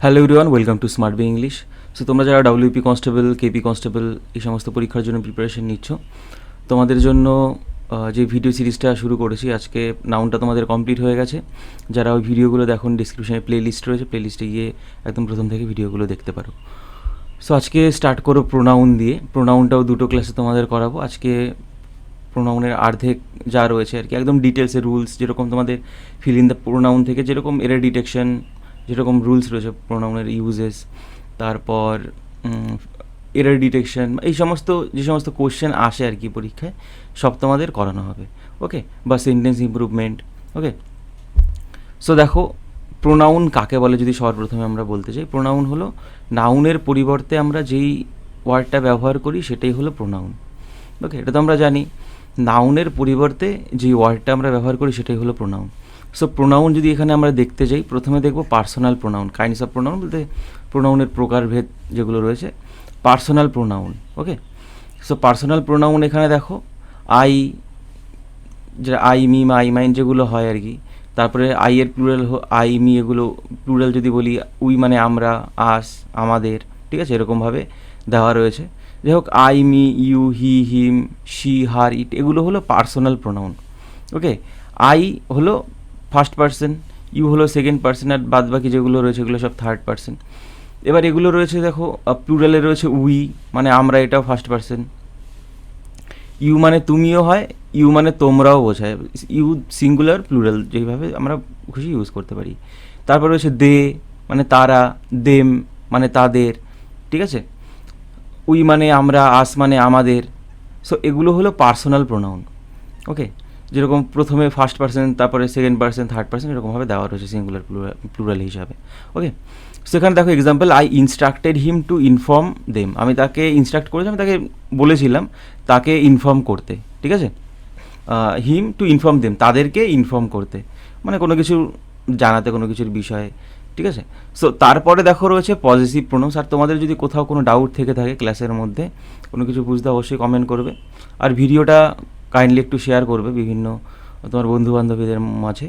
Hello everyone, welcome to smart be English. So তোমরা যারা WP constable, KP constable এই সমস্ত পরীক্ষার জন্য প্রিপারেশন নিচ্ছ, তোমাদের জন্য যে ভিডিও সিরিজটা শুরু করেছি, আজকে নাউনটা তোমাদের কমপ্লিট হয়ে গেছে। যারা ওই ভিডিওগুলো দেখুন, ডিসক্রিপশনে প্লে লিস্ট রয়েছে, প্লে লিস্টে গিয়ে একদম প্রথম থেকে ভিডিওগুলো দেখতে পারো। সো আজকে স্টার্ট করো প্রোনাউন দিয়ে। প্রোনাউনটাও দুটো ক্লাসে তোমাদের করাবো। আজকে প্রোনাউনের অর্ধেক যা রয়েছে আর কি, একদম ডিটেলসে রুলস, যেরকম তোমাদের ফিল ইন দ্য প্রোনাউন থেকে যেরকম এরর ডিটেকশন, যেরকম রুলস রয়েছে প্রোনাউনের ইউজেস, তারপর এরর ডিটেকশন, এই সমস্ত যে সমস্ত কোশ্চেন আসে আর কি পরীক্ষায়, সব তোমাদের করানো হবে। ওকে, বা সেন্টেন্স ইমপ্রুভমেন্ট। ওকে, সো দেখো প্রোনাউন কাকে বলে যদি সর্বপ্রথমে আমরা বলতে চাই, প্রোনাউন হলো নাউনের পরিবর্তে আমরা যেই ওয়ার্ডটা ব্যবহার করি সেটাই হলো প্রোনাউন। ওকে, এটা তো আমরা জানি, নাউনের পরিবর্তে যেই ওয়ার্ডটা আমরা ব্যবহার করি সেটাই হলো প্রোনাউন। সো প্রোনাউন যদি এখানে আমরা দেখতে যাই, প্রথমে দেখব personal pronoun. Kinds of pronoun বলতে প্রোনাউনের প্রকারভেদ যেগুলো রয়েছে, পার্সোনাল প্রোনাউন। ওকে, সো পার্সোনাল প্রোনাউন এখানে দেখো আই, যে আই মি আই মাইন যেগুলো হয় আর কি, তারপরে আই এর প্লুরাল আই মি, এগুলো প্লুরাল যদি বলি উই মানে আমরা, আস আমাদের, ঠিক আছে, এরকমভাবে দেওয়া রয়েছে। যাই হোক, I me you he him she her it এগুলো হলো পার্সোনাল প্রোনাউন। ওকে, আই হলো ফার্স্ট পার্সন, ইউ হলো সেকেন্ড পার্সন, আর বাদ বাকি যেগুলো রয়েছে এগুলো সব থার্ড পার্সন। এবার এগুলো রয়েছে দেখো, প্লুরালে রয়েছে উই মানে আমরা, এটাও ফার্স্ট পার্সন। ইউ মানে তুমিও হয়, ইউ মানে তোমরাও বোঝায়। ইউ সিঙ্গুলার প্লুরাল যেইভাবে আমরা খুশি ইউজ করতে পারি। তারপর রয়েছে দে মানে তারা, দেম মানে তাদের, ঠিক আছে। উই মানে আমরা, আস মানে আমাদের। সো এগুলো হলো পার্সোনাল প্রোনাউন। ওকে, যেরকম প্রথমে ফার্স্ট পার্সন, তারপরে সেকেন্ড পার্সন, থার্ড পার্সন, এরকমভাবে দেওয়া রয়েছে সিঙ্গুলার প্লুরাল হিসাবে। ওকে, সেখানে দেখো example, I instructed him to inform them. আমি তাকে ইনস্ট্রাক্ট করেছি, আমি তাকে বলেছিলাম তাকে ইনফর্ম করতে, ঠিক আছে। হিম টু ইনফর্ম দেম, তাদেরকে ইনফর্ম করতে, মানে কোনো কিছু জানাতে, কোনো কিছুর বিষয়ে, ঠিক আছে। সো তারপরে দেখো রয়েছে পজিটিভ প্রোনাউন্স। আর তোমাদের যদি কোথাও কোনো ডাউট থেকে থাকে ক্লাসের মধ্যে, কোনো কিছু বুঝতে অবশ্যই কমেন্ট করবে, আর ভিডিওটা কাইন্ডলি একটু শেয়ার করবে বিভিন্ন তোমার বন্ধুবান্ধবীদের মাঝে।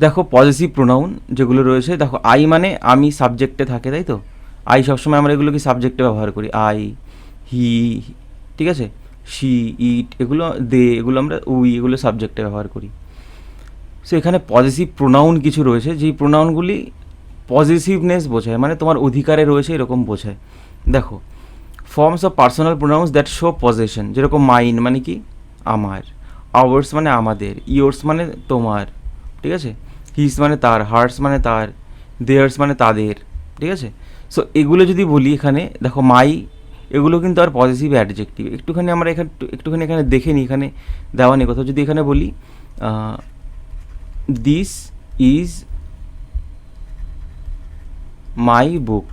দেখো পজিটিভ প্রোনাউন যেগুলো রয়েছে, দেখো আই মানে আমি সাবজেক্টে থাকে, তাই তো। আই সবসময় আমরা এগুলো কি সাবজেক্টে ব্যবহার করি, আই হি, ঠিক আছে, শি ইট এগুলো, দে এগুলো আমরা, উই এগুলো সাবজেক্টে ব্যবহার করি। সো এখানে পজিটিভ প্রোনাউন কিছু রয়েছে, যেই প্রোনাউনগুলি পজিটিভনেস বোঝায়, মানে তোমার অধিকারে রয়েছে এরকম বোঝায়। দেখো, forms of personal pronouns that show possession, যেরকম মাইন মানে কি আমার, আওয়ার্স মানে আমাদের, ইয়োর্স মানে তোমার, ঠিক আছে, হিস মানে তার, হার্টস মানে তার, দেয়ার্স মানে তাদের, ঠিক আছে। সো এগুলো যদি বলি এখানে দেখো মাই, এগুলো কিন্তু আর পজিটিভ অ্যাডজেক্টিভ। একটুখানি আমরা একটুখানি এখানে দেখে নিই, এখানে দেওয়া নেই কোথাও। যদি এখানে বলি দিস ইজ মাই বুক,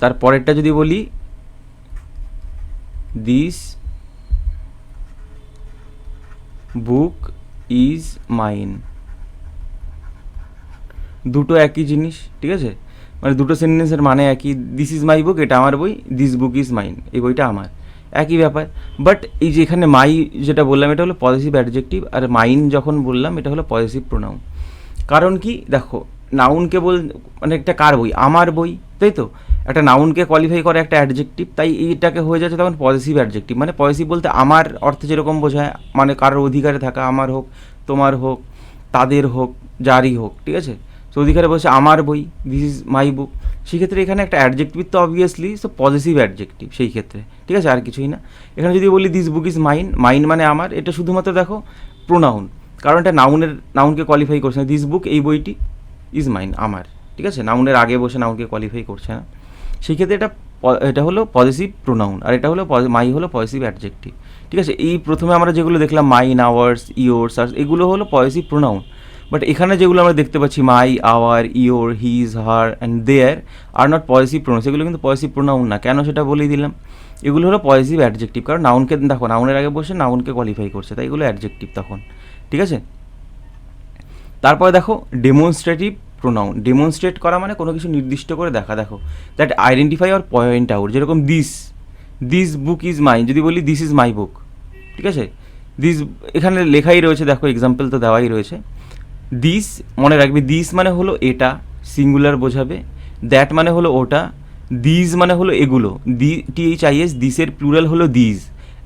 তারপরেরটা যদি বলি দিস বুক ইজ মাইন, দুটো একই জিনিস, ঠিক আছে, মানে দুটো সেন্টেন্সের মানে একই। দিস ইজ মাই বুক, এটা আমার বই, দিস বুক ইজ মাইন, এই বইটা আমার, একই ব্যাপার। বাট এই যে এখানে মাই যেটা বললাম এটা হলো পজিটিভ অ্যাডজেক্টিভ, আর মাইন যখন বললাম এটা হলো পজিটিভ প্রোনাউন। কারণ কি দেখো, নাউনকে মানে একটা কার বই, আমার বই, তাই তো। একটা নাউনকে কোয়ালিফাই করে একটা অ্যাডজেক্টিভ, তাই এইটাকে হয়ে যাচ্ছে তখন পজিটিভ অ্যাডজেক্টিভ। মানে পজিটিভ বলতে আমার অর্থে যেরকম বোঝায়, মানে কারোর অধিকারে থাকা, আমার হোক, তোমার হোক, তাদের হোক, যারই হোক, ঠিক আছে। সো অধিকারে বলছে আমার বই, দিস ইজ মাই বুক, সেক্ষেত্রে এখানে একটা অ্যাডজেক্টিভ তো অবভিয়াসলি, সো পজিটিভ অ্যাডজেক্টিভ সেই ক্ষেত্রে, ঠিক আছে, আর কিছুই না। এখানে যদি বলি this book is mine, mine মানে আমার, এটা শুধুমাত্র দেখো প্রোনাউন, কারণ এটা নাউনকে কোয়ালিফাই করছে না। দিস বুক এই বইটি ইজ মাইন আমার, ঠিক আছে, নাউনের আগে বসে নাউনকে কোয়ালিফাই করছে না, সেই ক্ষেত্রে এটা হলো পজিটিভ প্রোনাউন, আর এটা হলো মাই হলো পজিটিভ অ্যাডজেক্টিভ, ঠিক আছে। এই প্রথমে আমরা যেগুলো দেখলাম মাইন, আওয়ার্স, ইয়োর্স, আর এগুলো হলো পজিটিভ প্রোনাউন। বাট এখানে যেগুলো আমরা দেখতে পাচ্ছি my, our, your, his, her and their are not possessive pronoun, এগুলো কিন্তু পজিটিভ প্রোনাউন না। কেন সেটা বলেই দিলাম, এগুলো হলো পজিটিভ অ্যাডজেক্টিভ, কারণ নাউনকে দেখো, নাউনের আগে বসে নাউনকে কোয়ালিফাই করছে, তাই এগুলো অ্যাডজেক্টিভ তখন, ঠিক আছে। তারপরে দেখো ডেমনস্ট্রেটিভ প্রোনাউন, ডেমনস্ট্রেট করা মানে কোনো কিছু নির্দিষ্ট করে দেখা। দেখো that identify or point out, যেরকম দিস বুক ইজ মাইন, যদি বলি দিস ইজ মাই বুক, ঠিক আছে। দিস এখানে লেখাই রয়েছে, দেখো এক্সাম্পল তো দেওয়াই রয়েছে। দিস মনে রাখবে, দিস মানে হলো এটা, সিঙ্গুলার বোঝাবে। দ্যাট মানে হলো ওটা। দিজ মানে হলো এগুলো, THIS, দিসের প্লুরাল হলো দিজ,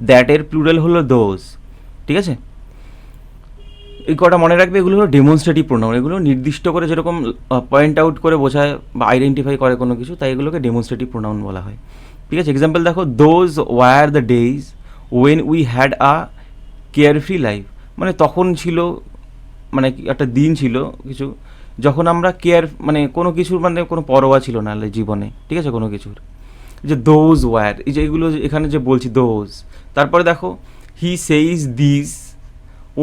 দ্যাটের প্লুরাল হলো দোজ। ঠিক আছে, এই কটা মনে রাখবে। এগুলো হলো ডেমনস্ট্রেটিভ প্রোনাউন, এগুলো নির্দিষ্ট করে যেরকম পয়েন্ট আউট করে বোঝায় বা আইডেন্টিফাই করে কোনো কিছু, তাই এগুলোকে ডেমনস্ট্রেটিভ প্রোনাউন বলা হয়। ঠিক আছে, এক্সাম্পল দেখো, those were the days when we had a carefree life, মানে তখন ছিল, মানে একটা দিন ছিল কিছু যখন আমরা মানে কোনো কিছুর মানে কোনো পরোয়া ছিল না জীবনে, ঠিক আছে, কোনো কিছুর। যে দোজ ওয়ার, এই যে এগুলো এখানে যে বলছি দোজ, তারপরে দেখো he says this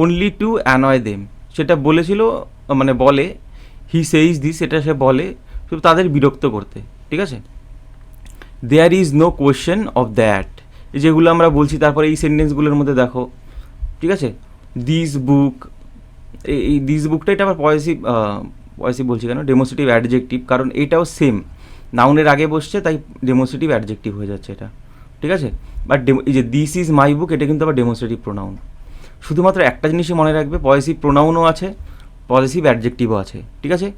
only to annoy them, সেটা বলেছিল মানে বলে, হি সেইজ দিস, এটা সে বলে শুধু তাদের বিরক্ত করতে। ঠিক আছে, there is no question of that, যেগুলো আমরা বলছি। তারপরে এই সেন্টেন্সগুলোর মধ্যে দেখো, ঠিক আছে, দিস বুক, এই দিস বুকটা, এটা আবার পয়েসিভ বলছি কেন, ডেমনস্ট্রেটিভ অ্যাডজেক্টিভ, কারণ এটাও সেম নাউনের আগে বসছে, তাই ডেমনস্ট্রেটিভ অ্যাডজেক্টিভ হয়ে যাচ্ছে এটা। ঠিক আছে, বাট এই যে দিস ইজ মাই বুক, এটা কিন্তু আবার ডেমনস্ট্রেটিভ প্রোনাউন। শুধুমাত্র একটা জিনিসই মনে রাখবে, পয়েসিভ প্রোনাউনও আছে, পজিটিভ অ্যাডজেক্টিভও আছে। ঠিক আছে,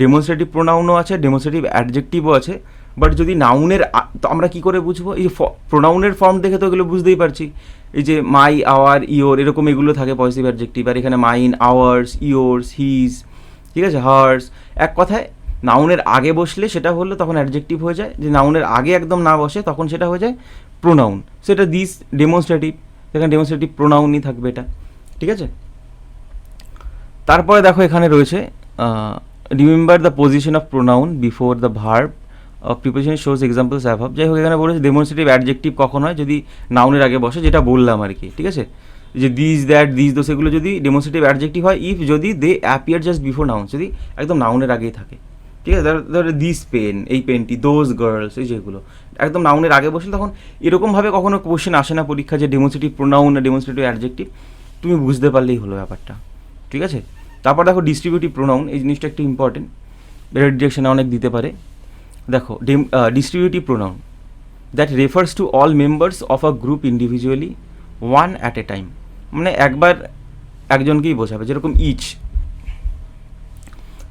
ডেমনস্ট্রেটিভ প্রোনাউনও আছে, ডেমনস্ট্রেটিভ অ্যাডজেক্টিভও আছে। বাট যদি নাউনের, তো আমরা কী করে বুঝবো? এই প্রোনাউনের ফর্ম দেখে তো এগুলো বুঝতেই পারছি। এই যে মাই, আওয়ার, ইয়োর, এরকম এগুলো থাকে পজিটিভ অ্যাডজেক্টিভ, আর এখানে মাইন, আওয়ার্স, ইয়োর্স, হিজ, ঠিক আছে, হার্স। এক কথায় নাউনের আগে বসলে সেটা হলো তখন অ্যাডজেক্টিভ হয়ে যায়, যে নাউনের আগে একদম না বসে তখন সেটা হয়ে যায় প্রোনাউন। সেটা দিস ডেমনস্ট্রেটিভ, এখানে ডেমনস্ট্রেটিভ প্রোনাউনই থাকবে এটা। ঠিক আছে, তারপরে দেখো এখানে রয়েছে remember the position of pronoun before the verb preposition shows examples above. যাই হোক, এখানে বলেছে ডেমনস্ট্রেটিভ অ্যাডজেক্টিভ কখন হয়, যদি নাউনের আগে বসে, যেটা বললাম আর কি। ঠিক আছে, যে দিস, দ্যাট, দিস, দোস, এগুলো যদি ডেমনস্ট্রেটিভ অ্যাডজেক্টিভ হয়, ইফ যদি they appear just before noun, যদি একদম নাউনের আগেই থাকে। ঠিক আছে, ধরো দিস পেন, এই পেনটি, দোজ গার্লস, এই যেগুলো একদম নাউনের আগে বসলে, তখন এরকমভাবে কখনো কোশ্চেন আসে না পরীক্ষা যে ডেমনস্ট্রেটিভ প্রোনাউন না ডেমনস্ট্রেটিভ অ্যাডজেক্টিভ, তুমি বুঝতে পারলেই হলো ব্যাপারটা। ঠিক আছে, তারপর দেখো ডিস্ট্রিবিউটিভ প্রোনাউন, এই জিনিসটা একটু ইম্পর্টেন্ট, এটা ডিরেকশনে অনেক দিতে পারে। দেখো distributive pronoun that refers to all members of a group individually one at a time, মানে একবার একজনকেই বোঝাবে। যেরকম ইচ,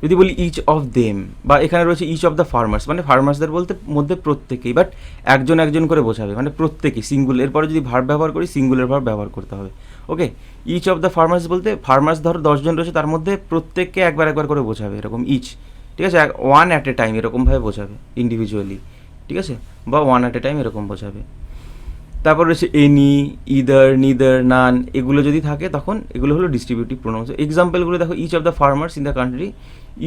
যদি বলি ইচ অফ দেম, বা এখানে রয়েছে ইচ অফ দ্য ফার্মার্স, মানে ফার্মার্সদের বলতে মধ্যে প্রত্যেকেই, বাট একজন একজন করে বোঝাবে, মানে প্রত্যেকেই সিঙ্গুল। এরপরে যদি ভার্ব ব্যবহার করি, সিঙ্গুলার ভার্ব ব্যবহার করতে হবে। ওকে, ইচ অফ দ্য ফার্মার্স বলতে ফার্মার্স ধরো 10 জন রয়েছে, তার মধ্যে প্রত্যেককে একবার একবার করে বোঝাবে, এরকম ইচ। ঠিক আছে, ওয়ান অ্যাট এ টাইম এরকমভাবে বোঝাবে ইন্ডিভিজুয়ালি। ঠিক আছে, বা ওয়ান অ্যাট এ টাইম এরকম বোঝাবে। তারপর রয়েছে এনি, ইদার, নিদার, নান, এগুলো যদি থাকে তখন এগুলো হলো ডিস্ট্রিবিউটিভ প্রোনাউন। এক্সাম্পলগুলো দেখো, each of the farmers in the country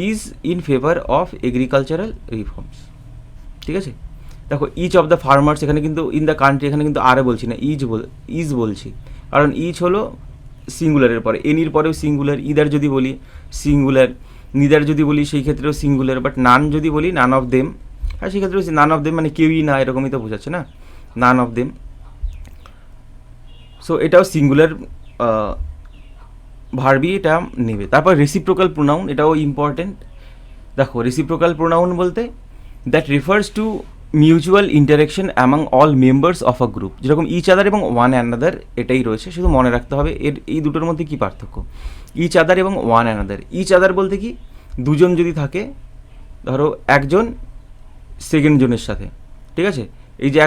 is in favour of agricultural reforms. ঠিক আছে, দেখো ইচ অফ দ্য ফার্মার্স, এখানে কিন্তু ইন দ্য কান্ট্রি, এখানে কিন্তু আরে বলছি না, ইজ বলছি, কারণ ইচ হলো সিঙ্গুলারের পরে, এনির পরেও সিঙ্গুলার, ইদার যদি বলি সিঙ্গুলার, নিদার যদি বলি সেই ক্ষেত্রেও সিঙ্গুলার, বাট নান যদি বলি নান অফ দেম, আর সেই ক্ষেত্রে নান অফ দেম মানে কেউই না, এরকমই তো বোঝাচ্ছে না, নান অফ দেম। সো এটাও সিঙ্গুলার ভার্বই এটা নেবে। তারপর রেসিপ্রোকাল প্রোনাউন, এটাও ইম্পর্টেন্ট। দেখো রেসিপ্রোকাল প্রোনাউন বলতে that refers to mutual interaction among all members of a group, যেরকম ইচ আদার এবং ওয়ান অ্যানাদার, এটাই রয়েছে। শুধু মনে রাখতে হবে এই দুটোর মধ্যে কী পার্থক্য, ইচ আদার এবং ওয়ান অ্যানাদার। ইচ আদার বলতে কি, দুজন যদি থাকে, ধরো একজন সেকেন্ড জনের সাথে, ঠিক আছে, এই যে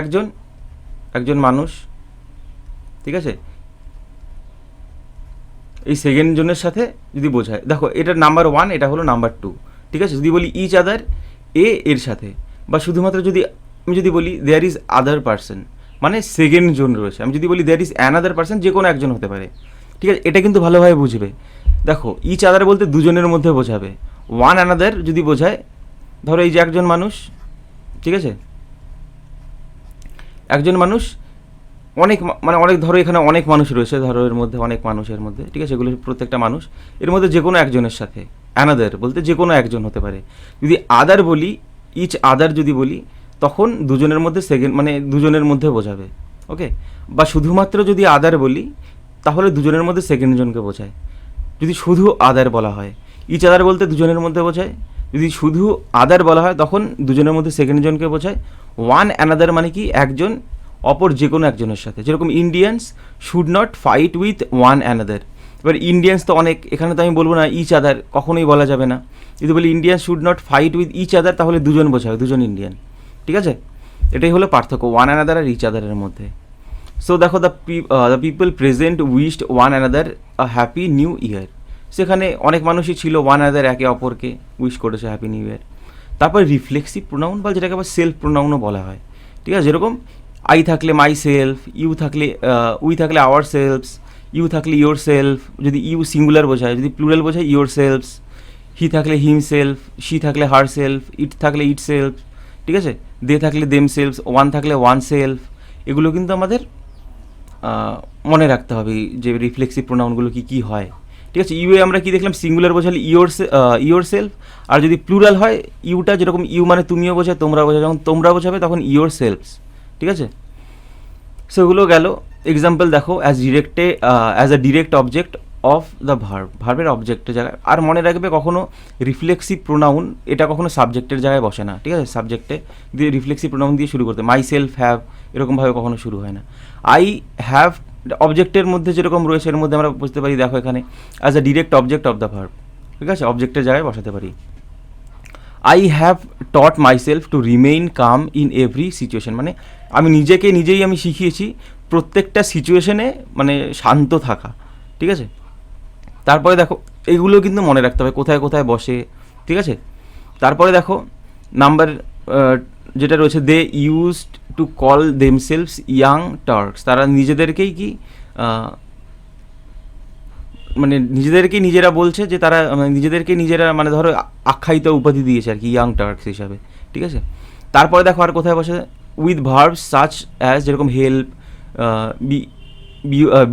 একজন মানুষ, ঠিক আছে, এই সেকেন্ড জনের সাথে যদি বোঝায়, দেখো এটা নাম্বার ওয়ান, এটা হলো নাম্বার টু। ঠিক আছে, যদি বলি ইচ আদার এর সাথে, বা শুধুমাত্র যদি আমি যদি বলি দেয়ার ইজ আদার পার্সন, মানে সেকেন্ড জন রয়েছে। আমি যদি বলি দেয়ার ইজ অ্যানাদার পার্সন, যে কোনো একজন হতে পারে। ঠিক আছে, এটা কিন্তু ভালোভাবে বুঝবে। দেখো ইচ আদার বলতে দুজনের মধ্যে বোঝাবে, ওয়ান অ্যানাদার যদি বোঝায়, ধরো এই যে একজন মানুষ, ঠিক আছে, একজন মানুষ অনেক ধরো এখানে অনেক মানুষ রয়েছে, ধরো এর মধ্যে অনেক মানুষের মধ্যে, ঠিক আছে, এগুলো প্রত্যেকটা মানুষ, এর মধ্যে যে কোনো একজনের সাথে, অ্যানাদার বলতে যে কোনো একজন হতে পারে। যদি আদার বলি, ইচ আদার যদি বলি, তখন দুজনের মধ্যে মানে দুজনের মধ্যে বোঝাবে। ওকে, বা শুধুমাত্র যদি আদার বলি, তাহলে দুজনের মধ্যে সেকেন্ড জনকে বোঝায়, যদি শুধু আদার বলা হয়। ইচ আদার বলতে দুজনের মধ্যে বোঝায়, যদি শুধু আদার বলা হয় তখন দুজনের মধ্যে সেকেন্ড জনকে বোঝায়। ওয়ান অ্যানাদার মানে কি, একজন অপর যে কোনো একজনের সাথে, যেরকম Indians should not fight with one another, এবার ইন্ডিয়ান্স তো অনেক, এখানে তো আমি বলবো না ইচ আদার, কখনোই বলা যাবে না। যদি বলি Indian should not fight with each other, তাহলে দুজন বোঝাবে, দুজন ইন্ডিয়ান, ঠিক আছে? এটাই হলো পার্থক্য ওয়ান অ্যানাদার আর ইচ আদারের মধ্যে। সো দেখো the people present wished one another a happy new year. সেখানে অনেক মানুষই ছিল, ওয়ান অ্যানাদার একে অপরকে উইশ করেছে হ্যাপি নিউ ইয়ার। তারপর রিফ্লেক্সিভ প্রোনাউন বা যেটাকে আবার সেলফ প্রোনাউনও বলা হয়, ঠিক আছে? যেরকম আই থাকলে মাই সেলফ, ইউ থাকলে উই থাকলে আওয়ার সেলফস, ইউ থাকলে ইয়োর সেলফ, যদি ইউ সিঙ্গুলার বোঝায়, যদি প্লুরাল বোঝায় ইয়োর সেলফস, হি থাকলে হিম সেলফ, শি থাকলে হার সেলফ, ইট থাকলে ইট সেলফ, ঠিক আছে? দে থাকলে দেম সেলফস, ওয়ান থাকলে ওয়ান সেলফ। এগুলো কিন্তু আমাদের মনে রাখতে হবে যে রিফ্লেক্সিভ প্রোনাউনগুলো কী কী হয়, ঠিক আছে? ইউ এ আমরা কি দেখলাম, সিঙ্গুলার বোঝালে ইয়োর সেলফ, আর যদি প্লুরাল হয় ইউটা, যেরকম ইউ মানে তুমিও বোঝায়, তোমরা বোঝায়, যখন তোমরা বোঝাবে তখন ইয়োর সেলফস, ঠিক আছে? সো এগুলো গেল এক্সাম্পল। দেখো as a direct object of the ভার্বের অবজেক্টের জায়গায়। আর মনে রাখবে কখনো রিফ্লেক্সিভ প্রোনাউন এটা কখনো সাবজেক্টের জায়গায় বসে না, ঠিক আছে? সাবজেক্টে দিয়ে রিফ্লেক্সিভ প্রোনাউন দিয়ে শুরু করতে, মাই সেলফ হ্যাভ এরকমভাবে কখনো শুরু হয় না। আই হ্যাভ অবজেক্টের মধ্যে যেরকম রয়েছে এর মধ্যে আমরা বুঝতে পারি, দেখো এখানে as a direct object of the verb, ঠিক আছে? অবজেক্টের জায়গায় বসাতে পারি। I have taught myself to remain calm in every situation, মানে আমি নিজেই আমি শিখিয়েছি প্রত্যেকটা সিচুয়েশনে মানে শান্ত থাকা, ঠিক আছে? তারপরে দেখো এইগুলো কিন্তু মনে রাখতে হবে কোথায় কোথায় বসে, ঠিক আছে? তারপরে দেখো নাম্বার যেটা রয়েছে, they used to call themselves young Turks, তারা নিজেদেরকেই কি মানে নিজেদেরকেই নিজেরা বলছে যে তারা নিজেদেরকে নিজেরা মানে ধরো আখ্যায়িত উপাধি দিয়েছে আর কি, ইয়াং টার্কস হিসাবে, ঠিক আছে? তারপরে দেখো আর কোথায় বসে, উইথ ভার্বস সাচ অ্যাজ, যেরকম হেল্প,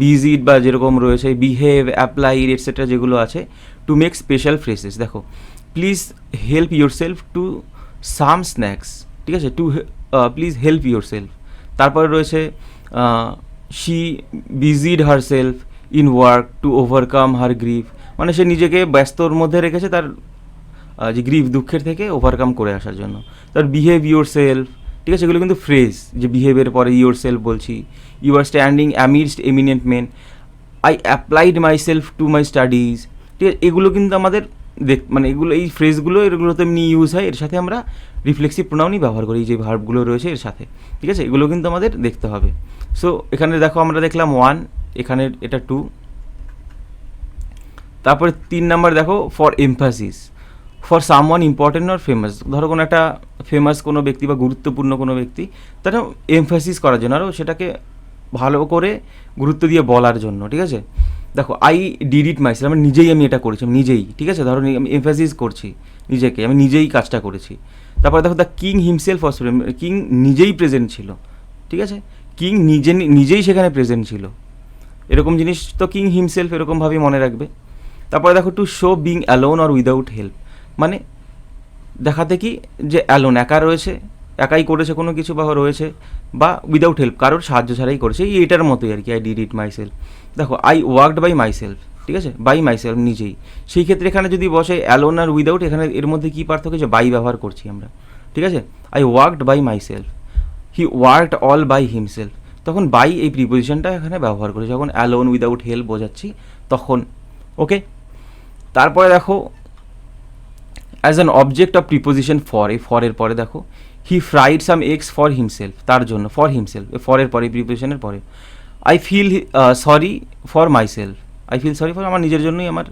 বিজিড বা যেরকম রয়েছে বিহেভ, অ্যাপ্লাইড এটসেট্রা যেগুলো আছে, টু মেক স্পেশাল ফ্রেসেস। দেখো please help yourself to some snacks, ঠিক আছে? To please help yourself. তারপরে রয়েছে she busied herself in work to overcome her grief, মানে সে নিজেকে ব্যস্তর মধ্যে রেখেছে তার যে গ্রিফ দুঃখের থেকে ওভারকাম করে আসার জন্য। তার বিহেভ ইউর সেলফ, ঠিক আছে? এগুলো কিন্তু ফ্রেজ, যে বিহেভের পরে ইউর সেলফ বলছি। You are standing amidst eminent men, I applied myself to my studies, ঠিক আছে? এগুলো কিন্তু আমাদের মানে এগুলো এই ফ্রেজগুলো এগুলো তো এমনি ইউজ হয়, এর সাথে আমরা রিফ্লেক্সিভ প্রোনাউনই ব্যবহার করি, যে ভার্বগুলো রয়েছে এর সাথে, ঠিক আছে? এগুলো কিন্তু আমাদের দেখতে হবে। সো এখানে দেখো আমরা দেখলাম 1, এখানে এটা 2, তারপরে 3 নাম্বার দেখো for emphasis, for someone important or famous, ধরো কোনো একটা ফেমাস কোনো ব্যক্তি বা গুরুত্বপূর্ণ কোনো ব্যক্তি, তারা এমফাসিস করার জন্য আরও সেটাকে ভালো করে গুরুত্ব দিয়ে বলার জন্য, ঠিক আছে? দেখো আই ডিড ইট মাইসেলফ, আমি এটা করেছি, আমি নিজেই, ঠিক আছে? ধরো আমি এমফাসিস করছি নিজেকে, আমি নিজেই কাজটা করেছি। তারপরে দেখো the king himself was present, king নিজেই প্রেজেন্ট ছিল, ঠিক আছে? কিং নিজেই সেখানে প্রেজেন্ট ছিল, এরকম জিনিস তো কিং হিমসেলফ এরকমভাবেই মনে রাখবে। তারপরে দেখো to show being alone or without help, মানে দেখাতে কি যে অ্যালোন একা রয়েছে, একাই করেছে কোনো কিছু বা রয়েছে, বা উইদাউট হেল্প কারোর সাহায্য ছাড়াই করেছে, এইটার মতোই আর কি, I did it myself. দেখো I worked by myself, ঠিক আছে? বাই মাই সেলফ, নিজেই। সেই ক্ষেত্রে এখানে যদি বসে অ্যালোন আর উইদাউট, এখানে এর মধ্যে কী পার্থক্য, যে বাই ব্যবহার করছি আমরা, ঠিক আছে? I worked by myself, he worked all by himself, তখন বাই এই প্রিপোজিশনটা এখানে ব্যবহার করেছি, যখন অ্যালোন উইদাউট হেল্প বোঝাচ্ছি তখন, ওকে? তারপরে দেখো as an object of preposition for, এই ফরের পরে দেখো he fried some eggs for himself, তার জন্য, ফর হিমসেলফ, ফরের পরে প্রিপোজিশনের পরে। I feel sorry for myself, I feel sorry for, আমার নিজের জন্যই আমার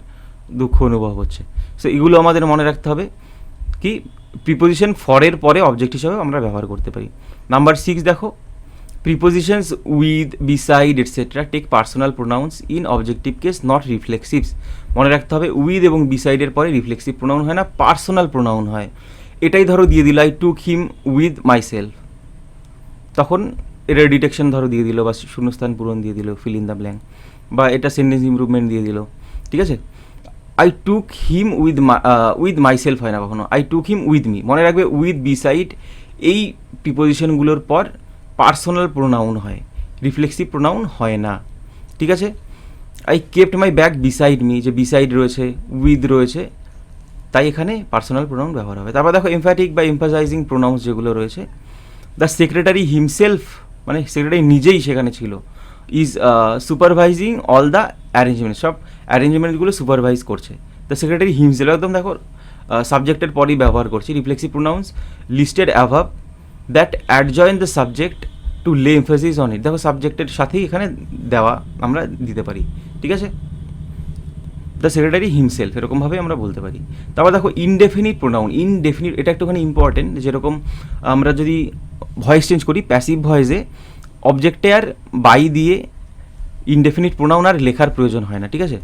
দুঃখ অনুভব হচ্ছে। সো এগুলো আমাদের মনে রাখতে হবে কি প্রিপোজিশন ফরের পরে অবজেক্ট হিসাবে আমরা ব্যবহার করতে পারি। নাম্বার 6 দেখো prepositions with, beside etcetera take personal pronouns in objective case not reflexives, মনে রাখতে হবে উইথ এবং বিসাইডের পরে রিফ্লেক্সিভ প্রোনাউন হয় না, পার্সোনাল প্রোনাউন হয়। এটাই ধরো দিয়ে দিল I took him with my self, তখন এটা ডিটেকশন ধরো দিয়ে দিল, বা শূন্যস্থান পূরণ দিয়ে দিল, ফিল ইন দ্য ব্ল্যাঙ্ক, বা এটা সেন্টেন্স ইমপ্রুভমেন্ট দিয়ে দিল, ঠিক আছে? I took him with my self হয় না কখনো, I took him with me, মনে রাখবে উইথ, বিসাইড এই প্রিপোজিশনগুলোর পর পার্সোনাল প্রোনাউন হয়, রিফ্লেক্সিভ প্রোনাউন হয় না, ঠিক আছে? I kept my bag beside me, যে বিসাইড রয়েছে, উইথ রয়েছে, তাই এখানে পার্সোনাল প্রোনাউন ব্যবহার হবে। তারপর দেখো এমফ্যাটিক বা এমফাসাইজিং প্রোনাউন্স যেগুলো রয়েছে, দ্য সেক্রেটারি হিমসেলফ, মানে সেক্রেটারি নিজেই সেখানে ছিল, is supervising all the arrangement, সব অ্যারেঞ্জমেন্টগুলো সুপারভাইজ করছে। দ্য সেক্রেটারি হিমসেলফ, একদম দেখো সাবজেক্টের পরই ব্যবহার করছি। Reflexive pronouns listed above that adjoin the subject to lay emphasis on it, দেখো সাবজেক্টের সাথেই এখানে দেওয়া আমরা দিতে পারি, ঠিক আছে। দ্য সেক্রেটারি হিমসেলফ এরকমভাবে আমরা বলতে পারি। তারপর দেখো ইনডেফিনিট প্রোনাউন, ইনডেফিনিট এটা একটুখানি ইম্পর্টেন্ট। যেরকম আমরা যদি ভয়েস চেঞ্জ করি, প্যাসিভ ভয়েসে অবজেক্টে আর বাই দিয়ে ইনডেফিনিট প্রোনাউন আর লেখার প্রয়োজন হয় না, ঠিক আছে।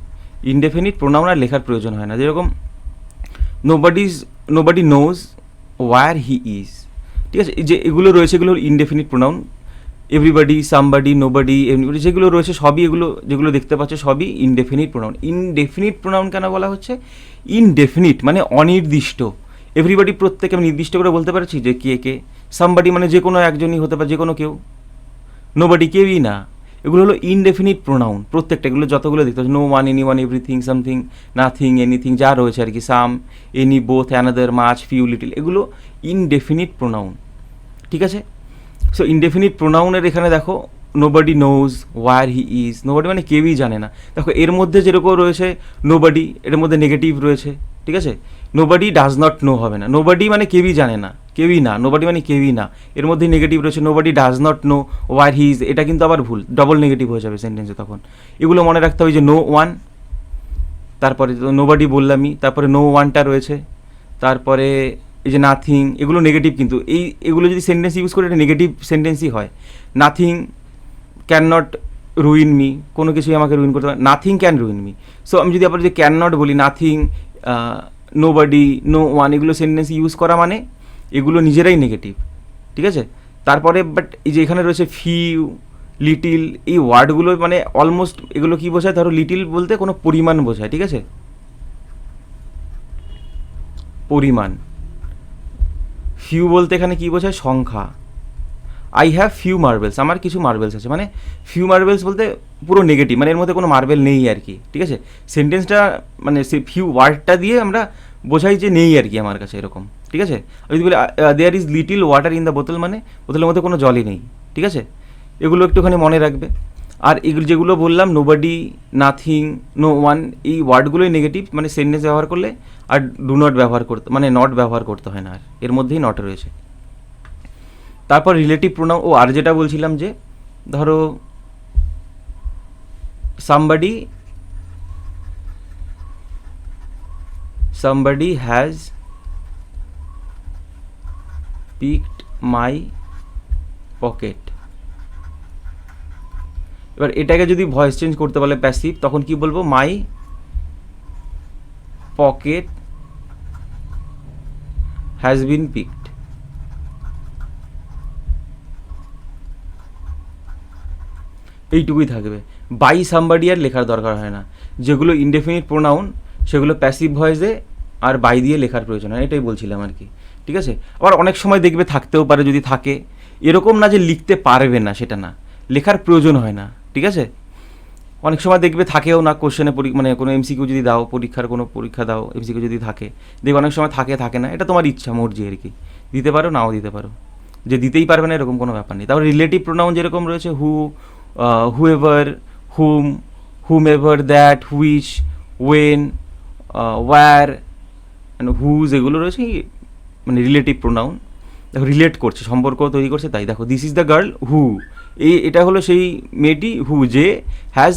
ইনডেফিনিট প্রোনাউন আর লেখার প্রয়োজন হয় না। যেরকম nobody knows where he is, ঠিক আছে। যে এগুলো রয়েছে এগুলো indefinite pronoun. Everybody, somebody, nobody, anybody যেগুলো রয়েছে সবই এগুলো যেগুলো দেখতে পাচ্ছ সবই ইনডেফিনিট প্রোনাউন। ইনডেফিনিট প্রোনাউন কেন বলা হচ্ছে? ইনডেফিনিট মানে অনির্দিষ্ট। এভরিবডি প্রত্যেকে আমি নির্দিষ্ট করে বলতে পারছি যে কে কে। সামবডি মানে যে কোনো একজনই হতে পারে, যে কোনো কেউ। নোবডি কেউই না। এগুলো হলো ইনডেফিনিট প্রোনাউন প্রত্যেকটা। এগুলো যতগুলো দেখতে পাচ্ছি, no one, anyone, everything, something, nothing, anything, যা রয়েছে আর কি, some, any, both, another, much, few, little, এগুলো ইনডেফিনিট প্রোনাউন, ঠিক আছে। সো ইনডেফিনিট প্রোনাউনের এখানে দেখো nobody knows where he is, nobody মানে কেউই জানে না। দেখো এর মধ্যে যেরকম রয়েছে নোবডি, এর মধ্যে নেগেটিভ রয়েছে, ঠিক আছে। নোবডি ডাজ নট নো হবে না, নোবডি মানে কেউই জানে না, কেউই না, নোবডি মানে কেউই না, এর মধ্যে নেগেটিভ রয়েছে। Nobody does not know where he is, এটা কিন্তু আবার ভুল, ডবল নেগেটিভ হয়ে যাবে সেন্টেন্সে তখন। এগুলো মনে রাখতে হবে যে নো ওয়ান, তারপরে নোবডি বললামই, তারপরে নো ওয়ানটা রয়েছে, তারপরে এই যে নাথিং, এগুলো নেগেটিভ কিন্তু। এগুলো যদি সেন্টেন্স ইউজ করে এটা নেগেটিভ সেন্টেন্সই হয়। Nothing can not ruin me, কোনো কিছুই আমাকে রুইন করতে পারে, nothing can ruin me. So আমি যদি আবার যদি ক্যান নট বলি, নাথিং, নোবডি, নো ওয়ান, এগুলো সেন্টেন্স ইউজ করা মানে এগুলো নিজেরাই নেগেটিভ, ঠিক আছে। তারপরে বাট এই যে এখানে রয়েছে ফিউ, লিটিল, এই ওয়ার্ডগুলো মানে অলমোস্ট এগুলো কী বোঝায়? ধরো লিটিল বলতে কোনো পরিমাণ বোঝায়, ঠিক আছে, পরিমাণ। ফিউ বলতে এখানে কী বোঝায়? সংখ্যা। আই হ্যাভ ফিউ মার্বেলস, আমার কিছু মার্বেলস আছে, মানে ফিউ মার্বেলস বলতে পুরো নেগেটিভ, মানে এর মধ্যে কোনো মার্বেল নেই আর কি, ঠিক আছে। সেন্টেন্সটা মানে সে ফিউ ওয়ার্ডটা দিয়ে আমরা বোঝাই যে নেই আর কি আমার কাছে, এরকম, ঠিক আছে। যদি বলি there is little water in the বোতল, মানে বোতলের মধ্যে কোনো জলই নেই, ঠিক আছে। এগুলো একটুখানি মনে রাখবে। আর এগুলো যেগুলো বললাম নোবডি, নাথিং, নো ওয়ান, এই ওয়ার্ডগুলোই নেগেটিভ, মানে সেন্টেন্স ব্যবহার করলে আর ডু নট ব্যবহার করতে, মানে নট ব্যবহার করতে হয় না, আর এর মধ্যেই নট রয়েছে। তারপর রিলেটিভ প্রোনাউন, আর যেটা বলছিলাম যে ধরো somebody has picked my pocket, এবার এটাকে যদি ভয়েস চেঞ্জ করতে বলে প্যাসিভ, তখন কি বলবো? My pocket has been picked. এইটুকুই থাকবে। বাই সামবাডি আর লেখার দরকার হয় না। যেগুলো ইনডেফিনিট প্রোনাউন সেগুলো প্যাসিভ ভয়েসে আর বাই দিয়ে লেখার প্রয়োজন হয়, এটাই বলছিলাম আর কি, ঠিক আছে। আবার অনেক সময় দেখবে থাকতেও পারে, যদি থাকে এরকম না যে লিখতে পারবে না, সেটা না, লেখার প্রয়োজন হয় না, ঠিক আছে। অনেক সময় দেখবে থাকেও না কোশ্চেনে, মানে কোনো এমসিকিউ যদি দাও, পরীক্ষার কোনো পরীক্ষা দাও, এমসিকিউ যদি থাকে, দেখবে অনেক সময় থাকে না, এটা তোমার ইচ্ছা মর্জি আর কি, দিতে পারো নাও দিতে পারো, যে দিতেই পারবে না এরকম কোনো ব্যাপার নেই। তারপর রিলেটিভ প্রোনাউন যেরকম রয়েছে whoever, whom, whomever, that, which, when, where, whose, এগুলো রয়েছে মানে রিলেটিভ প্রোনাউন। দেখো রিলেট করছে, সম্পর্ক তৈরি করছে, তাই দেখো this is the girl who, এটা হলো সেই মেয়েটি হু, যে has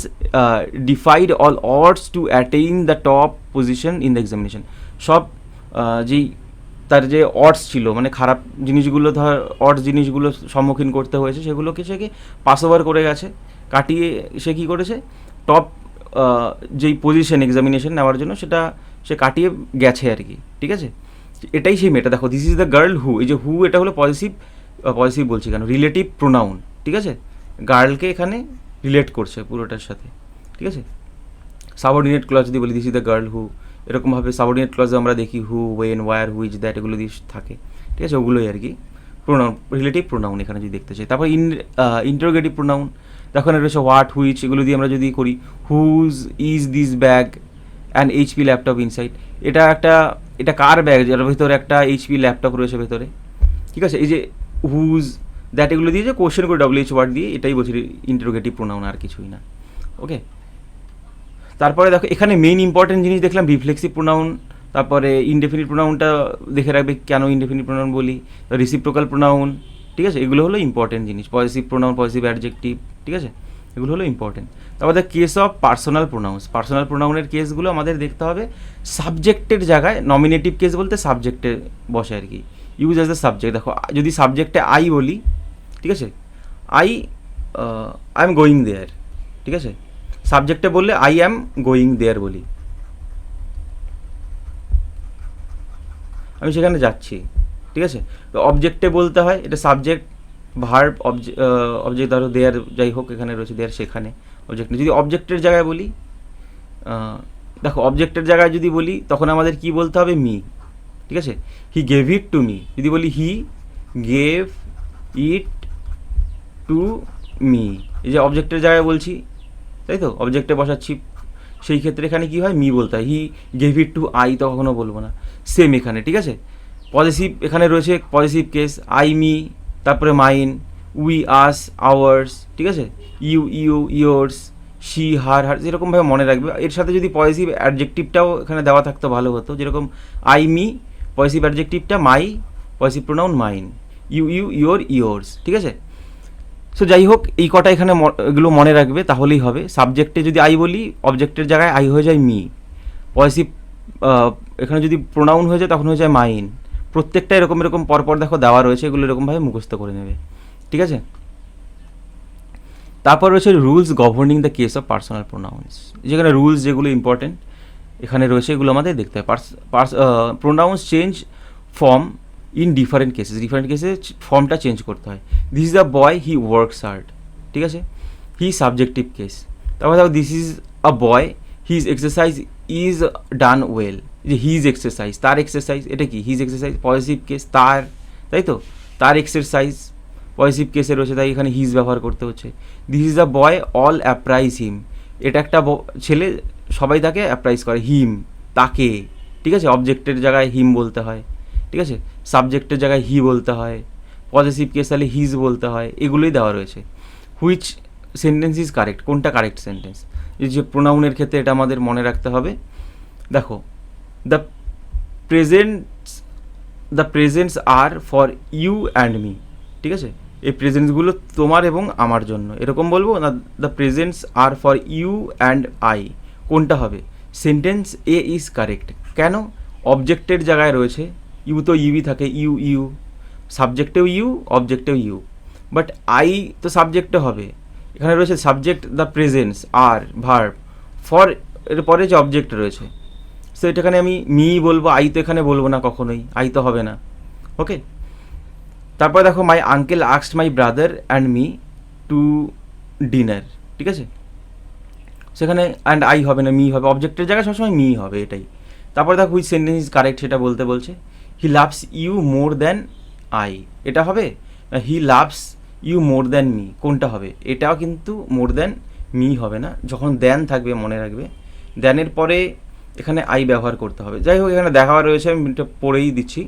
defied all odds to attain the top position in the examination. সব যেই তার যে অডস ছিল, মানে খারাপ জিনিসগুলো, ধর অডস জিনিসগুলো সম্মুখীন করতে হয়েছে, সেগুলোকে সে পাস ওভার করে গেছে, কাটিয়ে সে কী করেছে? টপ যেই পজিশন এক্সামিনেশন নেওয়ার জন্য সেটা সে কাটিয়ে গেছে আর কি, ঠিক আছে। এটাই সেই মেয়েটা। দেখো দিস ইজ দ্য গার্ল হু, এই যে হু এটা হলো পজিটিভ বলছি কেন? রিলেটিভ প্রোনাউন, ঠিক আছে। গার্লকে এখানে রিলেট করছে পুরোটার সাথে, ঠিক আছে। সাবঅর্ডিনেট ক্লজ যদি বলি দিস ইজ দ্য গার্ল হু, এরকমভাবে সাবঅর্ডিনেট ক্লজে আমরা দেখি হু, ওয়েন, ওয়ার, হুইচ, দ্যাট, এগুলো দিয়ে থাকে, ঠিক আছে। ওগুলোই আর কি প্রোনাউন, রিলেটিভ প্রোনাউন এখানে যদি দেখতে চাই। তারপর ইন্টারোগেটিভ প্রোনাউন, দেখো এখানে রয়েছে হোয়াট, হুইচ, এগুলো দিয়ে আমরা যদি করি whose is this bag and HP laptop inside, এটা কার ব্যাগ, যার ভেতরে একটা এইচপি ল্যাপটপ রয়েছে ভেতরে, ঠিক আছে। এই যে হুজ, দ্যাট, এগুলো দিয়ে যে কোশ্চেন করে WH ওয়ার্ড দিয়ে, এটাই বলছি ইন্টারোগেটিভ প্রোনাউন, আর কিছুই না, ওকে। তারপরে দেখো এখানে মেইন ইম্পর্টেন্ট জিনিস দেখলাম রিফ্লেক্সিভ প্রোনাউন, তারপরে ইনডেফিনিট প্রোনাউনটা দেখে রাখবে কেন ইনডেফিনিট প্রোনাউন বলি, রিসিপ্রোকাল প্রোনাউন, ঠিক আছে, এগুলো হলো ইম্পর্টেন্ট জিনিস, পজিটিভ প্রোনাউন, পজিটিভ অ্যাডজেক্টিভ, ঠিক আছে, এগুলো হলো ইম্পর্টেন্ট। তারপর case of personal pronouns, personal প্রোনাউনের কেসগুলো আমাদের দেখতে হবে সাবজেক্টের জায়গায়, নমিনেটিভ কেস বলতে সাবজেক্টে বসে আর কি, ইউজ অ্যাজ দ্য সাবজেক্ট। দেখো যদি সাবজেক্টে আই বলি, ঠিক আছে, আই এম গোয়িং দেয়ার, ঠিক আছে, সাবজেক্টে বললে আই অ্যাম গোয়িং দেয়ার বলি, আমি সেখানে যাচ্ছি, ঠিক আছে। তো অবজেক্টে বলতে হয়, এটা সাবজেক্ট ভার্ব অবজেক্ট ধরো দেয়ার, যাই হোক এখানে রয়েছে দেয়ার, সেখানে অবজেক্ট। যদি অবজেক্টের জায়গায় বলি, দেখো অবজেক্টের জায়গায় যদি বলি তখন আমাদের কি বলতে হবে, মি, ঠিক আছে, হি গেভ ইট টু মি। যদি বলি হি গেভ ইট টু মি, এই যে অবজেক্টের জায়গায় বলছি, তাই তো, অবজেক্টে বসাচ্ছি, সেই ক্ষেত্রে এখানে কি হয়, মি বলতে হয়। He gave it to I তো কখনো বলবো না, সেম এখানে, ঠিক আছে। পজিটিভ এখানে রয়েছে পজিটিভ কেস, আই মি, তারপরে মাইন, উই আস আওয়ার্স, ঠিক আছে, ইউ ইয়োর্স, শি হার যেরকমভাবে মনে রাখবে। এর সাথে যদি পজিটিভ অ্যাডজেক্টিভটাও এখানে দেওয়া থাকতো ভালো হতো, যেরকম আই মি, পজিটিভ অ্যাডজেক্টিভটা my, positive pronoun mine, your yours, ঠিক আছে। সো যাই হোক এই কটা এখানে এগুলো মনে রাখবে, তাহলেই হবে। সাবজেক্টে যদি আই বলি, অবজেক্টের জায়গায় আই হয়ে যায় মি, পজিটিভ এখানে যদি প্রোনাউন হয়ে যায় তখন হয়ে যায় মাইন। প্রত্যেকটা এরকম এরকম পরপর দেখো দেওয়া রয়েছে, এগুলো এরকমভাবে মুখস্থ করে নেবে, ঠিক আছে। তারপর রয়েছে rules governing the case of personal pronounce, যেখানে রুলস যেগুলো ইম্পর্টেন্ট এখানে রয়েছে, এগুলো আমাদের দেখতে হয়। Pronounce change form in different cases, different কেসে ফর্মটা চেঞ্জ করতে হয়। This is the boy he works hard, ঠিক আছে, হি সাবজেক্টিভ কেস। তারপর দেখো this is a boy his exercise is done well, যে হিজ এক্সারসাইজ, তার এক্সারসাইজ, এটা কি হিজ এক্সারসাইজ, পজিটিভ কেস, তার, তাই তো, তার এক্সারসাইজ পজিটিভ কেসে রয়েছে, তাই এখানে হিজ ব্যবহার করতে হচ্ছে। This is a boy all appraise him, এটা একটা ছেলে, সবাই তাকে অ্যাপ্রাইজ করে, হিম তাকে, ঠিক আছে, অবজেক্টের জায়গায় হিম বলতে হয়, ঠিক আছে, সাবজেক্টের জায়গায় হি বলতে হয়, পজিটিভ কেস তাহলে হিজ বলতে হয়, এগুলোই দেওয়া রয়েছে। হুইচ সেন্টেন্স ইজ কারেক্ট, কোনটা কারেক্ট সেন্টেন্স, এই যে প্রোনাউনের ক্ষেত্রে এটা আমাদের মনে রাখতে হবে। দেখো the presents are for you and me, ঠিক আছে, এই প্রেজেন্টসগুলো তোমার এবং আমার জন্য, এরকম বলবো না, the presents are for you and I, কোনটা হবে, সেন্টেন্স এ ইজ কারেক্ট। কেন, অবজেক্টের জায়গায় রয়েছে, ইউ তো ইউই থাকে, ইউ সাবজেক্টেও ইউ, অবজেক্টেও ইউ, বাট আই তো সাবজেক্টে হবে, এখানে রয়েছে সাবজেক্ট দ্য প্রেজেন্স আর ভার্ব, ফর এর পরে যে অবজেক্ট রয়েছে, সো এটাখানে আমি মি বলবো, আই তো এখানে বলবো না কখনোই, আই তো হবে না, ওকে। তারপর দেখো my uncle asked my brother and me two dinner, ঠিক আছে, সেখানে অ্যান্ড আই হবে না, মি হবে, অবজেক্টের জায়গায় সবসময় মি হবে, এটাই। তারপরে দেখো হুইচ সেন্টেন্স ইজ কারেক্ট সেটা বলতে বলছে, he loves you more than I, এটা হবে, he loves you more than me, কোনটা হবে, এটাও কিন্তু মোর দ্যান মি হবে না, যখন দ্যান থাকবে মনে রাখবে, দ্যানের পরে এখানে আই ব্যবহার করতে হবে। যাই হোক এখানে দেখা রয়েছে, আমি এটা পড়েই দিচ্ছি।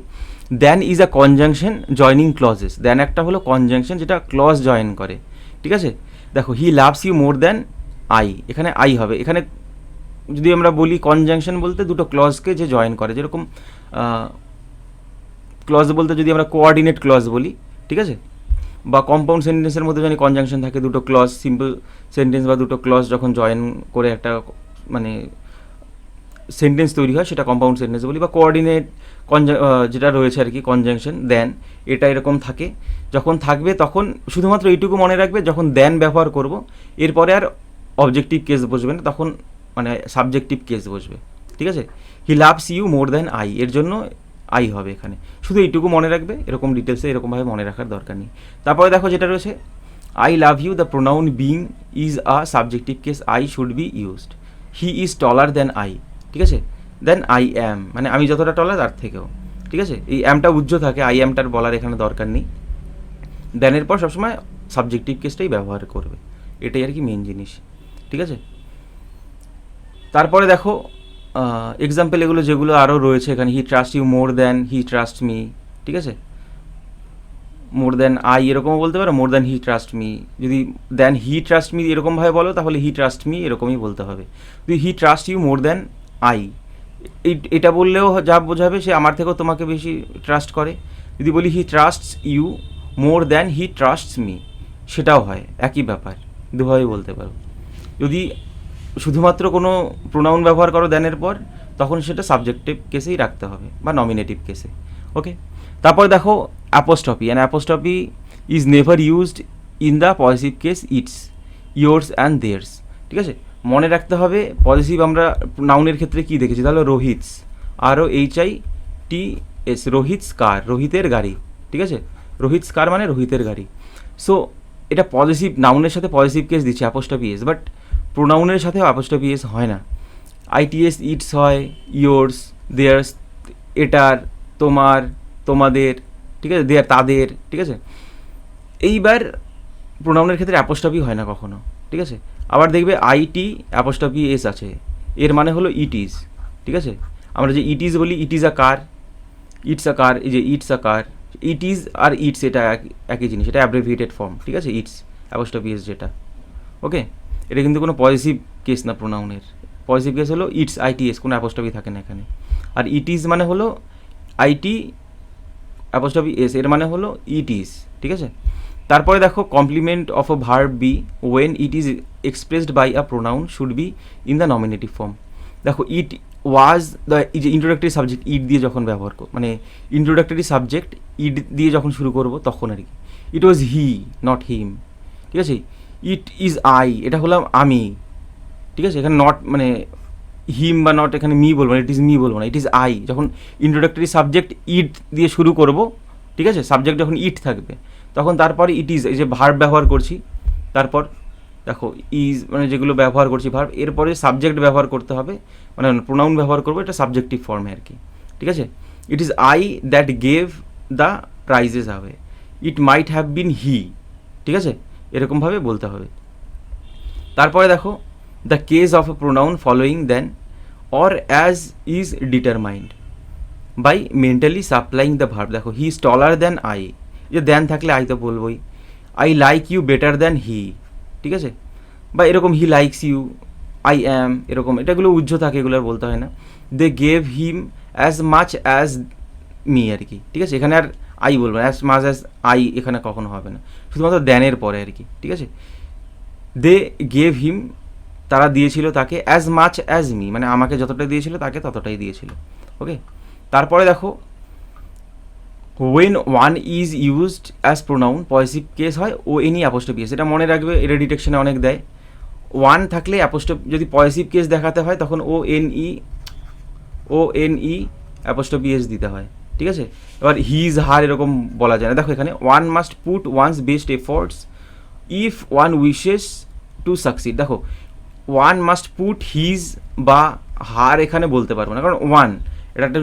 Than is a conjunction joining clauses, than একটা হলো কনজাংশন যেটা ক্লজ জয়েন করে, ঠিক আছে। দেখো he loves you more than I, এখানে আই হবে, এখানে যদি আমরা বলি কনজাংশন বলতে দুটো ক্লজকে যে জয়েন করে, যেরকম ক্লজ বলতে যদি আমরা কোঅর্ডিনেট ক্লজ বলি, ঠিক আছে, বা কম্পাউন্ড সেন্টেন্সের মধ্যে যদি কনজাংশন থাকে, দুটো ক্লজ, সিম্পল সেন্টেন্স বা দুটো ক্লজ যখন জয়েন করে একটা মানে সেন্টেন্স তৈরি হয়, সেটা কম্পাউন্ড সেন্টেন্স বলি, বা কোঅর্ডিনেট যেটা রয়েছে আর কি কনজাংশন, দেন, এটা এরকম থাকে, যখন থাকবে তখন শুধুমাত্র এইটুকু মনে রাখবে, যখন দেন ব্যবহার করব এরপরে আর অবজেক্টিভ কেস বসবে না, তখন মানে সাবজেক্টিভ কেস বসবে, ঠিক আছে। He loves you more than I, এর জন্য আই হবে এখানে, শুধু এইটুকু মনে রাখবে, এরকম ডিটেলসে এরকমভাবে মনে রাখার দরকার নেই। তারপরে দেখো যেটা রয়েছে, I love you, the pronoun being is a subjective case, I should be used, he is taller than I, ঠিক আছে, দেন আই অ্যাম, মানে আমি যতটা টলার তার থেকেও, ঠিক আছে, এই অ্যামটা উজ্জ্ব থাকে, আই অ্যামটার বলার এখানে দরকার নেই, দেনের পর সবসময় সাবজেক্টিভ কেসটাই ব্যবহার করবে, এটাই আর কি মেন জিনিস, ঠিক আছে। তারপরে দেখো এক্সাম্পল এগুলো যেগুলো আরও রয়েছে এখানে, he trust you more than he trust me, ঠিক আছে, মোর দ্যান আই এরকমও বলতে পারো, more than he trust me. যদি দ্যান হি ট্রাস্ট মি এরকমভাবে বলো তাহলে হি ট্রাস্ট মি এরকমই বলতে হবে। যদি he trust you more than I, এটা বললেও যা বোঝাবে সে আমার থেকেও তোমাকে বেশি ট্রাস্ট করে। যদি বলি he trusts you more than he trusts me, সেটাও হয়, একই ব্যাপার, দুভাবেই বলতে পারো। যদি শুধুমাত্র কোনো প্রোনাউন ব্যবহার করো দ্যানের পর, তখন সেটা সাবজেক্টিভ কেসেই রাখতে হবে বা নমিনেটিভ কেসে। ওকে, তারপর দেখো apostrophe. And apostrophe is never used in the positive case its, yours and theirs. ঠিক আছে, মনে রাখতে হবে পজিটিভ আমরা নাউনের ক্ষেত্রে কী দেখেছি, তাহলে রোহিতস, ROHITS, রোহিতস কার, রোহিতের গাড়ি। ঠিক আছে, রোহিতস কার মানে রোহিতের গাড়ি। সো এটা পজিটিভ নাউনের সাথে পজিটিভ কেস দিচ্ছে অ্যাপোস্ট্রফি এস, বাট প্রোনাউনের সাথেও অ্যাপোস্ট্রফি এস হয় না। ITS ইটস হয়, ইয়োর্স, দেয়ার্স এটার, তোমার, তোমাদের, ঠিক আছে, দেয়ার তাদের। ঠিক আছে, এইবার প্রোনাউনের ক্ষেত্রে অ্যাপোস্ট্রফি হয় না কখনো। ঠিক আছে, আবার দেখবে IT অ্যাপোস্ট্রফি এস আছে, এর মানে হলো ইট ইজ। ঠিক আছে, আমরা যে ইট ইজ বলি, it is a car, it's a car, এই যে it's a car, it is আর ইটস এটা একই জিনিস, এটা অ্যাব্রিভিয়েটেড ফর্ম। ঠিক আছে, ইটস অ্যাপোস্ট্রফি এস যেটা। ওকে, এটা কিন্তু কোনো পজিটিভ কেস না প্রোনাউনের। পজিটিভ কেস হলো ইটস, ITS, কোনো অ্যাপোস্ট্রফি থাকে না এখানে। আর ইট ইজ মানে হলো IT অ্যাপোস্ট্রফি এস, এর মানে হলো ইট ইজ। ঠিক আছে, তারপরে দেখো complement of a verb be when it is expressed by a pronoun should be in the nominative form. দেখো ইট ওয়াজ দ্য, এই যে ইন্ট্রোডাক্টরি সাবজেক্ট ইট দিয়ে যখন ব্যবহার করব, মানে ইন্ট্রোডাক্টরি সাবজেক্ট ইট দিয়ে যখন শুরু করব তখন আর কি। ইট ওয়াজ হি, নট হিম। ঠিক আছে, ইট ইজ আই, এটা হলাম আমি। ঠিক আছে, এখানে নট মানে হিম বা নট, এখানে মি বলবো না, ইট ইজ মি বলবো না, ইট ইজ আই। যখন ইন্ট্রোডাক্টরি সাবজেক্ট ইট দিয়ে শুরু করব, ঠিক আছে, সাবজেক্ট যখন ইট থাকবে তখন তারপরে ইট ইজ, এই যে ভার্ব ব্যবহার করছি, তারপর দেখো ইজ মানে যেগুলো ব্যবহার করছি ভার্ব, এরপরে সাবজেক্ট ব্যবহার করতে হবে, মানে প্রোনাউন ব্যবহার করবো, এটা সাবজেক্টিভ ফর্মে আর কি। ঠিক আছে, it is I that gave the prizes away, it might have been he. ঠিক আছে, এরকমভাবে বলতে হবে। তারপরে দেখো the case of a pronoun following than or as is determined by mentally supplying the verb. দেখো he is taller than I, যে than থাকলে আই তো বলবোই। I like you better than he. ঠিক আছে, বা এরকম he likes you, I am, এরকম এটাগুলো উজ্জ্ব থাকে, এগুলো আর বলতে হয় না। They gave him as much as me আর কি। ঠিক আছে, এখানে আর আই বলবো না, অ্যাজ মাচ অ্যাজ আই এখানে কখনো হবে না, শুধুমাত্র দ্যানের পরে আর কি। ঠিক আছে, দে গেভ হিম, তারা দিয়েছিল তাকে, অ্যাজ মাচ অ্যাজ মি, মানে আমাকে যতটা দিয়েছিল তাকে ততটাই দিয়েছিল। ওকে, তারপরে দেখো when one is used as pronoun, positive case হয় ONE অ্যাপোস্ট্রফি এস, এটা মনে রাখবে, এটা ডিটেকশনে অনেক দেয়। ওয়ান থাকলে অ্যাপোস্ট্রফি, যদি পজিটিভ কেস দেখাতে হয় তখন ONE অ্যাপোস্ট্রফি এস দিতে হয়। ঠিক আছে, এবার হিজ হার এরকম বলা যায় না। দেখো এখানে one must put one's best efforts if one wishes to succeed. দেখো ওয়ান মাস্ট পুট হিজ বা হার এখানে বলতে পারবো না, কারণ ওয়ান এটা একটা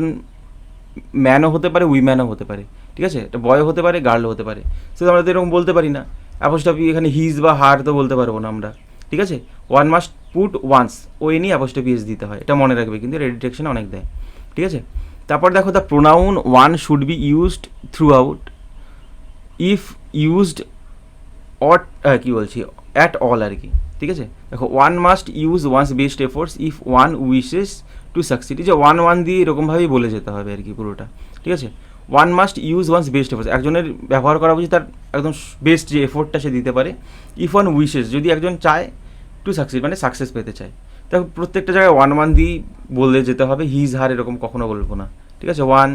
ম্যানও হতে পারে, উইম্যানও হতে পারে। ঠিক আছে, এটা বয় হতে পারে, গার্লও হতে পারে, সেটা আমরা তো এরকম বলতে পারি না। অ্যাপোস্ট্রফি এখানে হিজ বা হার তো বলতে পারবো না আমরা। ঠিক আছে, one must put one's, ONE apostrophe S দিতে হয়, এটা মনে রাখবে, কিন্তু ডিটেকশনে অনেক দেয়। ঠিক আছে, তারপর দেখো the pronoun one should be used throughout if used at, কী বলছি, অ্যাট অল আর কি। ঠিক আছে, দেখো one must use one's best efforts if one wishes to succeed, যে ওয়ান দিয়ে এরকমভাবেই বলে যেতে হবে আর কি পুরোটা। ঠিক আছে, one must use one's best efforts, একজনের ব্যবহার করা উচিত তার একদম বেস্ট যে এফোর্টটা সে দিতে পারে। ইফ ওয়ান উইশেস, যদি একজন চায়, টু সাকসিড মানে সাকসেস পেতে চায়, দেখো প্রত্যেকটা জায়গায় ওয়ান দিয়ে বলে যেতে হবে, হিজ হার এরকম কখনো বলবো না। ঠিক আছে, ওয়ান।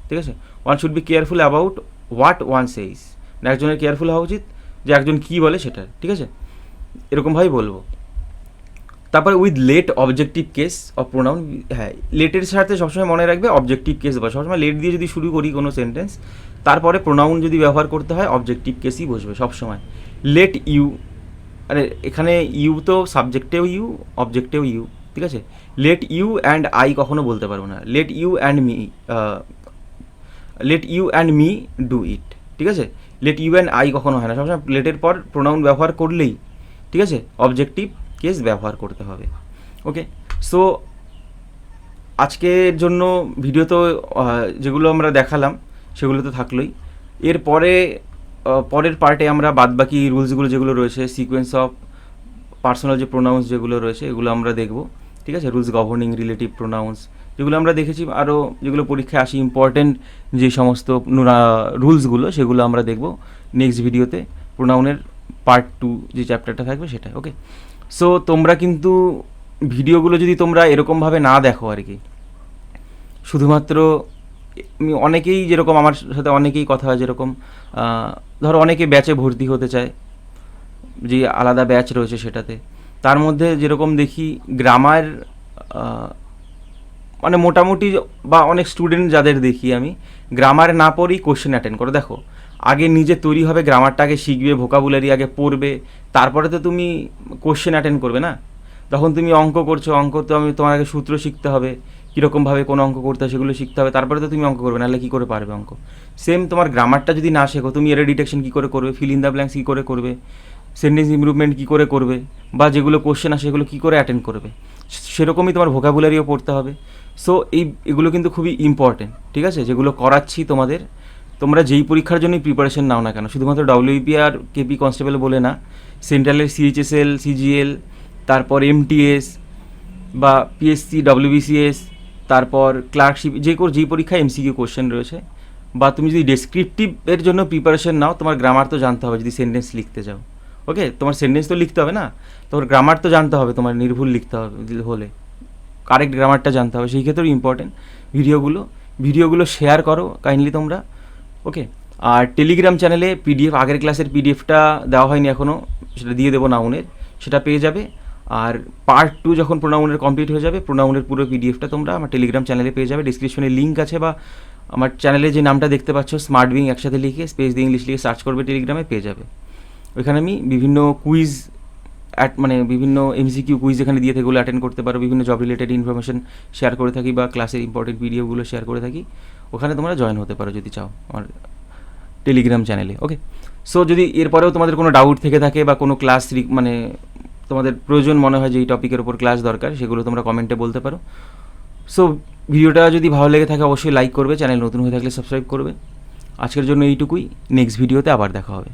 ঠিক আছে, one should be careful about what one says, মানে একজনের কেয়ারফুল হওয়া উচিত যে একজন কী বলে সেটার। ঠিক আছে, এরকমভাবেই বলবো। তারপরে with let objective case of pronoun, হ্যাঁ লেটের সাথে সবসময় মনে রাখবে অবজেক্টিভ কেস, বা সবসময় লেট দিয়ে যদি শুরু করি কোনো সেন্টেন্স, তারপরে প্রোনাউন যদি ব্যবহার করতে হয় অবজেক্টিভ কেসই বসবে সবসময়। লেট ইউ, আরে এখানে ইউ তো সাবজেক্টেও ইউ, অবজেক্টেও ইউ। ঠিক আছে, লেট ইউ অ্যান্ড আই কখনো বলতে পারবো না, let you and me do it. ঠিক আছে, লেট ইউ অ্যান্ড আই কখনো হয় না, সবসময় লেটের পর প্রোনাউন ব্যবহার করলেই, ঠিক আছে, অবজেক্টিভ কেস ব্যবহার করতে হবে। ওকে, সো আজকের জন্য ভিডিও তো যেগুলো আমরা দেখালাম সেগুলো তো থাকলোই। এরপরে পরের পার্টে আমরা বাদবাকি রুলসগুলো যেগুলো রয়েছে, সিকোয়েন্স অফ পার্সোনাল যে প্রোনাউন্স যেগুলো রয়েছে এগুলো আমরা দেখব, ঠিক আছে, রুলস গভর্নিং রিলেটিভ প্রোনাউন্স যেগুলো আমরা দেখেছি, আরও যেগুলো পরীক্ষায় আসি ইম্পর্টেন্ট যে সমস্ত রুলসগুলো সেগুলো আমরা দেখব নেক্সট ভিডিওতে, প্রোনাউনের পার্ট 2 যে চ্যাপ্টারটা থাকবে সেটা। ওকে, সো তোমরা কিন্তু ভিডিওগুলো যদি তোমরা এরকমভাবে না দেখো আর কি, শুধুমাত্র অনেকেই যেরকম আমার সাথে অনেকেই কথা হয়, যেরকম ধরো অনেকে ব্যাচে ভর্তি হতে চায়, যে আলাদা ব্যাচ রয়েছে সেটাতে, তার মধ্যে যেরকম দেখি গ্রামার মানে মোটামুটি বা অনেক স্টুডেন্ট যাদের দেখি আমি গ্রামার না পড়েই কোশ্চেন অ্যাটেন্ড করো। দেখো আগে নিজে তৈরি হবে, গ্রামারটা আগে শিখবে, ভোকাবুলারি আগে পড়বে, তারপরে তো তুমি কোশ্চেন অ্যাটেন্ড করবে না। তখন তুমি অঙ্ক করছো, অঙ্ক তো তোমার আগে সূত্র শিখতে হবে, কীরকমভাবে কোনো অঙ্ক করতে হয় সেগুলো শিখতে হবে, তারপরে তো তুমি অঙ্ক করবে, নাহলে কী করে পারবে অঙ্ক। সেম তোমার গ্রামারটা যদি না শেখো, তুমি এরর ডিটেকশন কী করে করবে, ফিল ইন দ্য ব্ল্যাঙ্কস কী করে করবে, সেন্টেন্স ইমপ্রুভমেন্ট কী করে করবে, বা যেগুলো কোশ্চেন আসে সেগুলো কী করে অ্যাটেন্ড করবে, সেরকমই তোমার ভোকাবুলারিও পড়তে হবে। সো এগুলো কিন্তু খুবই ইম্পর্টেন্ট, ঠিক আছে, যেগুলো করাচ্ছি তোমাদের। তোমরা যেই পরীক্ষার জন্যই প্রিপারেশন নাও না কেন, শুধুমাত্র ডব্লিউপি আর কেপি কনস্টেবল বলে না, সেন্ট্রালের সিএইচএসএল, সিজিএল, তারপর এমটিএস বা পিএসসি, ডব্লিউবিসিএস, তারপর ক্লার্কশিপ, যেই পরীক্ষায় এমসিকিউ কোশ্চেন রয়েছে, বা তুমি যদি ডেসক্রিপটিভের জন্য প্রিপারেশন নাও, তোমার গ্রামার তো জানতে হবে যদি সেন্টেন্স লিখতে যাও। ওকে, তোমার সেন্টেন্স তো লিখতে হবে না, তোমার গ্রামার তো জানতে হবে, তোমার নির্ভুল লিখতে হবে হলে কারেক্ট গ্রামারটা জানতে হবে, সেই ক্ষেত্রেও ইম্পর্টেন্ট ভিডিওগুলো শেয়ার করো কাইন্ডলি তোমরা। ওকে, আর টেলিগ্রাম চ্যানেলে পিডিএফ, আগের ক্লাসের পিডিএফটা দেওয়া হয়নি এখনও, সেটা দিয়ে দেবো নাউনের, সেটা পেয়ে যাবে। আর পার্ট 2 যখন প্রোনাউনের কমপ্লিট হয়ে যাবে, প্রোনাউনের পুরো পিডিএফটা তোমরা আমার টেলিগ্রাম চ্যানেলে পেয়ে যাবে, ডিসক্রিপশনে লিঙ্ক আছে, বা আমার চ্যানেলে যে নামটা দেখতে পাচ্ছ স্মার্ট বিং একসাথে লিখে স্পেস দিয়ে ইংলিশ লিখে সার্চ করবে, টেলিগ্রামে পেয়ে যাবে। ওইখানে আমি বিভিন্ন কুইজ মানে বিভিন্ন এমসিকিউ কুইজ এখানে দিয়ে থেকে অ্যাটেন্ড করতে পারো, বিভিন্ন জব রিলেটেড ইনফরমেশন শেয়ার করে থাকি, বা ক্লাসের ইম্পর্টেন্ট ভিডিওগুলো শেয়ার করে থাকি, ওখানে তোমরা জয়েন হতে পারো যদি চাও আমার টেলিগ্রাম চ্যানেলে। ওকে, সো যদি এরপরেও তোমাদের কোনো ডাউট থেকে থাকে বা কোনো ক্লাস মানে তোমাদের প্রয়োজন মনে হয় যে এই টপিকের ওপর ক্লাস দরকার, সেগুলো তোমরা কমেন্টে বলতে পারো। সো ভিডিওটা যদি ভালো লেগে থাকে অবশ্যই লাইক করবে, চ্যানেল নতুন হয়ে থাকলে সাবস্ক্রাইব করবে। আজকের জন্য এইটুকুই, নেক্সট ভিডিওতে আবার দেখা হবে।